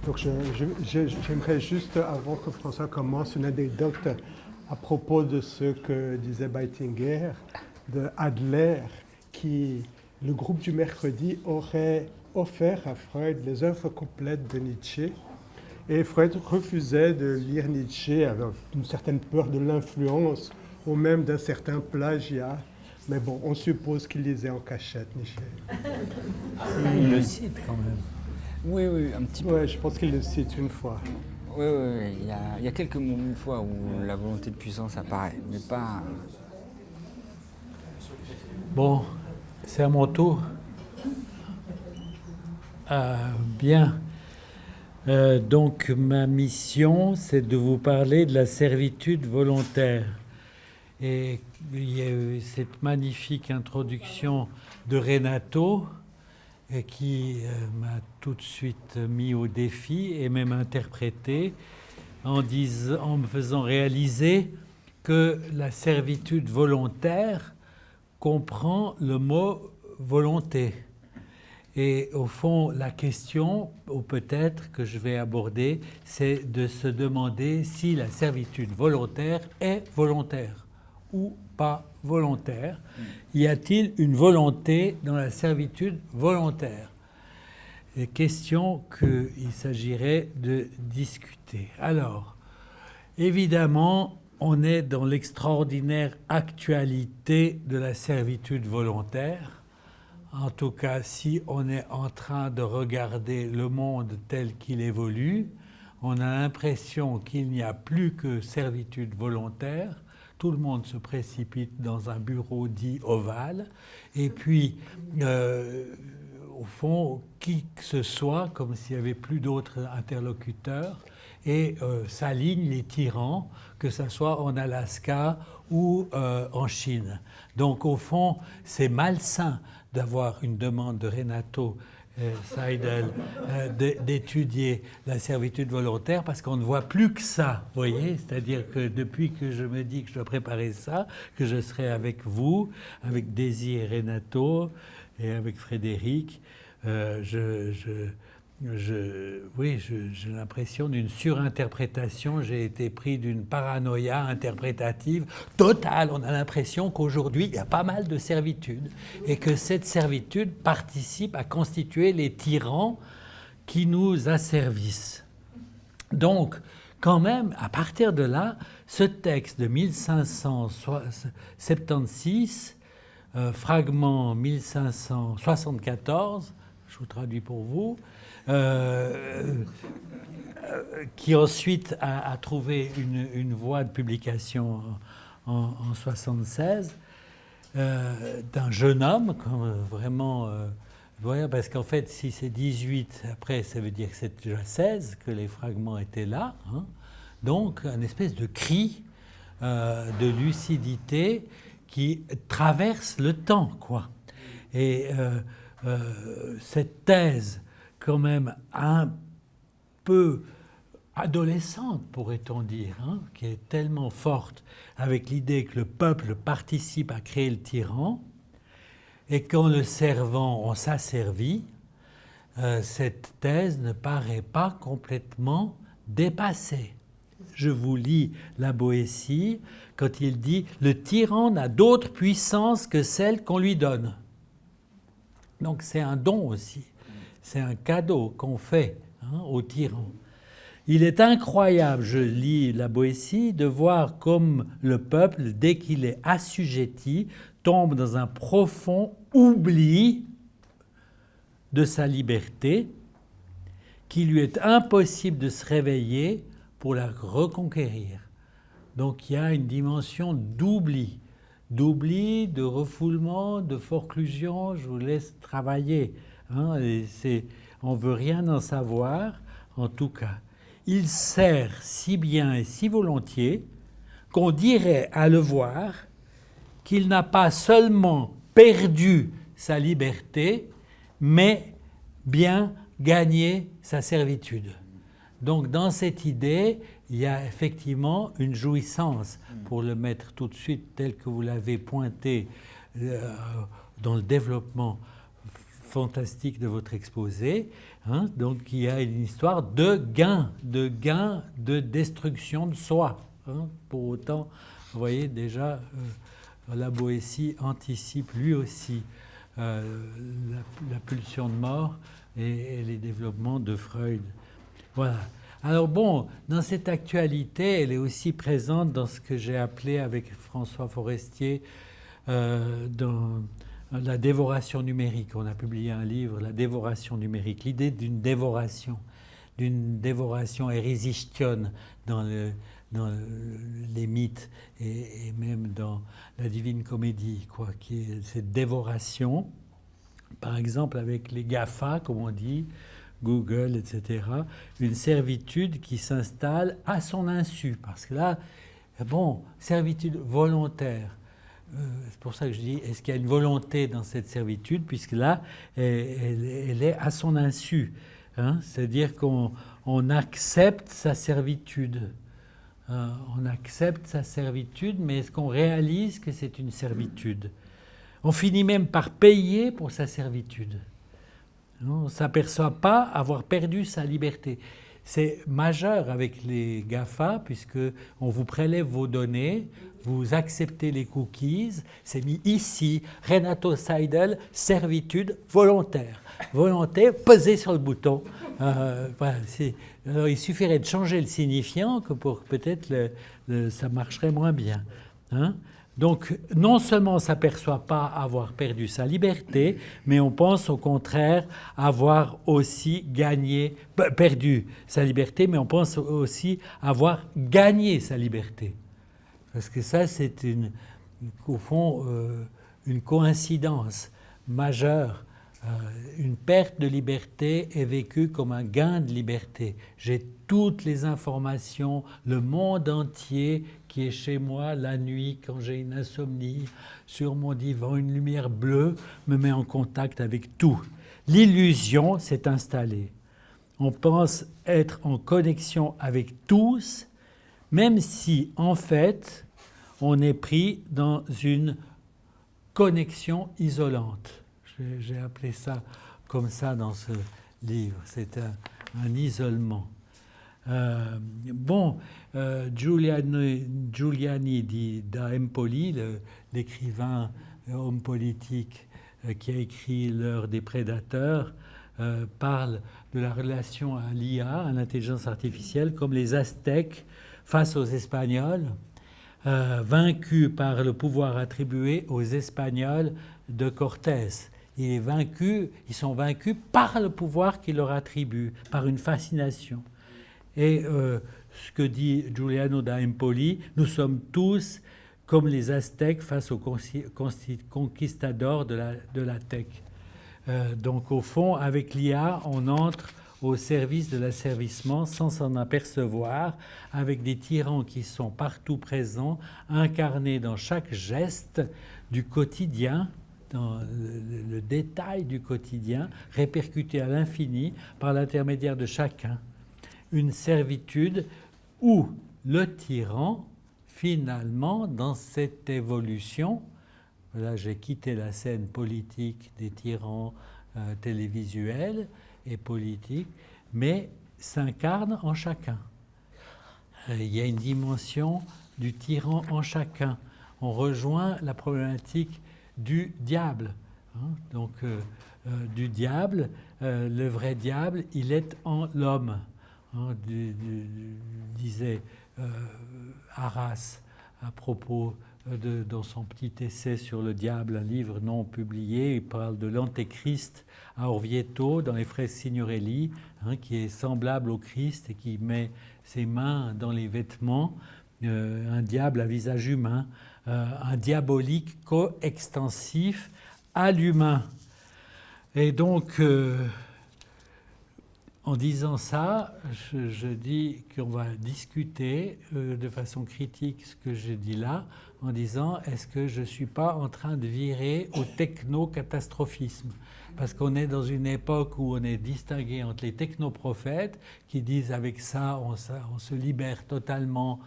Donc, j'aimerais juste, avant que François commence, une anecdote à propos de ce que disait Beitinger, de Adler, qui, le groupe du mercredi, aurait offert à Freud les œuvres complètes de Nietzsche. Et Freud refusait de lire Nietzsche avec une certaine peur de l'influence ou même d'un certain plagiat. Mais bon, on suppose qu'il lisait en cachette, Nietzsche. Il le cite quand même. Oui, un petit peu. Oui, je pense qu'il le cite une fois. Oui, il y a quelques fois où la volonté de puissance apparaît, mais pas... Bon, c'est à mon tour. Bien. Donc, ma mission, c'est de vous parler de la servitude volontaire. Et il y a eu cette magnifique introduction de Renato qui m'a tout de suite mis au défi et même interprété en me faisant réaliser que la servitude volontaire comprend le mot volonté. Et au fond, la question, ou peut-être que je vais aborder, c'est de se demander si la servitude volontaire est volontaire ou pas volontaire. Y a-t-il une volonté dans la servitude volontaire? Des questions qu'il s'agirait de discuter. Alors, évidemment, on est dans l'extraordinaire actualité de la servitude volontaire. En tout cas, si on est en train de regarder le monde tel qu'il évolue, on a l'impression qu'il n'y a plus que servitude volontaire. Tout le monde se précipite dans un bureau dit ovale. Et puis, au fond, qui que ce soit, comme s'il n'y avait plus d'autres interlocuteurs, et s'alignent les tyrans, que ce soit en Alaska ou en Chine. Donc, au fond, c'est malsain d'avoir une demande de Renato Seidel d'étudier la servitude volontaire parce qu'on ne voit plus que ça, vous voyez. C'est-à-dire que depuis que je me dis que je dois préparer ça, que je serai avec vous, avec Daisy et Renato et avec Frédéric, j'ai l'impression d'une surinterprétation. J'ai été pris d'une paranoïa interprétative totale. On a l'impression qu'aujourd'hui, il y a pas mal de servitudes et que cette servitude participe à constituer les tyrans qui nous asservissent. Donc, quand même, à partir de là, ce texte de 1576, fragment 1574, je vous traduis pour vous, qui ensuite a trouvé une voie de publication en 1976, d'un jeune homme, comme vraiment... voilà, parce qu'en fait, si c'est 18, après, ça veut dire que c'est déjà 16, que les fragments étaient là. Hein. Donc, une espèce de cri de lucidité qui traverse le temps, quoi. Et cette thèse, quand même un peu adolescente, pourrait-on dire, hein, qui est tellement forte, avec l'idée que le peuple participe à créer le tyran, et qu'en le servant, on s'asservit, cette thèse ne paraît pas complètement dépassée. Je vous lis la Boétie quand il dit « Le tyran n'a d'autre puissance que celle qu'on lui donne ». Donc c'est un don aussi, c'est un cadeau qu'on fait au tyran. Il est incroyable, je lis la Boétie, de voir comme le peuple, dès qu'il est assujetti, tombe dans un profond oubli de sa liberté, qu'il lui est impossible de se réveiller pour la reconquérir. Donc il y a une dimension d'oubli, de refoulement, de forclusion. Je vous laisse travailler. On ne veut rien en savoir, en tout cas. Il sert si bien et si volontiers qu'on dirait à le voir qu'il n'a pas seulement perdu sa liberté, mais bien gagné sa servitude. Donc dans cette idée, il y a effectivement une jouissance, pour le mettre tout de suite tel que vous l'avez pointé dans le développement fantastique de votre exposé. Hein, donc il y a une histoire de gain, de destruction de soi. Hein. Pour autant, vous voyez déjà, la Boétie anticipe lui aussi la pulsion de mort et les développements de Freud. Voilà. Alors bon, dans cette actualité, elle est aussi présente dans ce que j'ai appelé avec François Forestier dans la dévoration numérique. On a publié un livre, La dévoration numérique, l'idée d'une dévoration érysichtionne dans les mythes et même dans la Divine Comédie, quoi, qui est cette dévoration, par exemple avec les GAFA, comme on dit, Google, etc., une servitude qui s'installe à son insu, parce que là, bon, servitude volontaire. C'est pour ça que je dis, est-ce qu'il y a une volonté dans cette servitude, puisque là, elle est à son insu. Hein, c'est-à-dire qu'on accepte sa servitude. On accepte sa servitude, mais est-ce qu'on réalise que c'est une servitude? On finit même par payer pour sa servitude. On ne s'aperçoit pas avoir perdu sa liberté. C'est majeur avec les GAFA, puisqu'on vous prélève vos données, vous acceptez les cookies, c'est mis ici, Renato Seidel, servitude volontaire. Volonté, pesez sur le bouton. Voilà, alors, il suffirait de changer le signifiant que pour peut-être ça marcherait moins bien. Hein? Donc, non seulement on ne s'aperçoit pas avoir perdu sa liberté, mais on pense au contraire avoir aussi perdu sa liberté, mais on pense aussi avoir gagné sa liberté. Parce que ça, c'est au fond une coïncidence majeure. Une perte de liberté est vécue comme un gain de liberté. J'ai toutes les informations, le monde entier qui est chez moi la nuit quand j'ai une insomnie, sur mon divan, une lumière bleue me met en contact avec tout. L'illusion s'est installée. On pense être en connexion avec tous, même si en fait on est pris dans une connexion isolante. J'ai appelé ça comme ça dans ce livre. C'est un isolement. Giuliani da Empoli, l'écrivain homme politique qui a écrit L'heure des prédateurs, parle de la relation à l'IA, à l'intelligence artificielle, comme les Aztèques face aux Espagnols, vaincus par le pouvoir attribué aux Espagnols de Cortés. Ils sont vaincus par le pouvoir qu'il leur attribue, par une fascination. Et ce que dit Giuliano da Empoli, nous sommes tous comme les Aztèques face aux conquistadors de la tech. Donc au fond, avec l'IA, on entre au service de l'asservissement sans s'en apercevoir, avec des tyrans qui sont partout présents, incarnés dans chaque geste du quotidien, dans le détail du quotidien, répercuté à l'infini par l'intermédiaire de chacun. Une servitude où le tyran, finalement, dans cette évolution, là j'ai quitté la scène politique des tyrans télévisuels et politiques, mais s'incarne en chacun. Il y a une dimension du tyran en chacun. On rejoint la problématique du diable. Hein, donc, du diable, le vrai diable, il est en l'homme. Hein, disait Arras à propos dans son petit essai sur le diable, un livre non publié. Il parle de l'antéchrist à Orvieto dans les fraises Signorelli, hein, qui est semblable au Christ et qui met ses mains dans les vêtements. Un diable à visage humain, un diabolique coextensif à l'humain. Et donc, en disant ça, je dis qu'on va discuter de façon critique ce que je dis là, en disant est-ce que je ne suis pas en train de virer au techno-catastrophisme? Parce qu'on est dans une époque où on est distingué entre les technoprophètes qui disent avec ça, on se libère totalement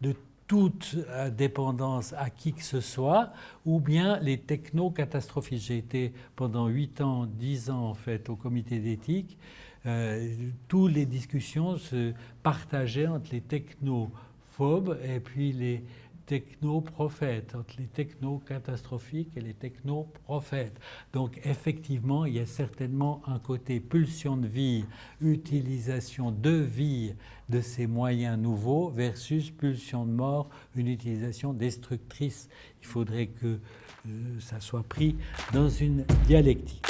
de toute dépendance à qui que ce soit, ou bien les techno-catastrophistes. J'ai été pendant 8 ans, 10 ans en fait au comité d'éthique. Toutes les discussions se partageaient entre les technophobes et puis les technoprophètes, entre les techno-catastrophiques et les technoprophètes. Donc effectivement, il y a certainement un côté pulsion de vie, utilisation de vie de ces moyens nouveaux versus pulsion de mort, une utilisation destructrice. Il faudrait que ça soit pris dans une dialectique.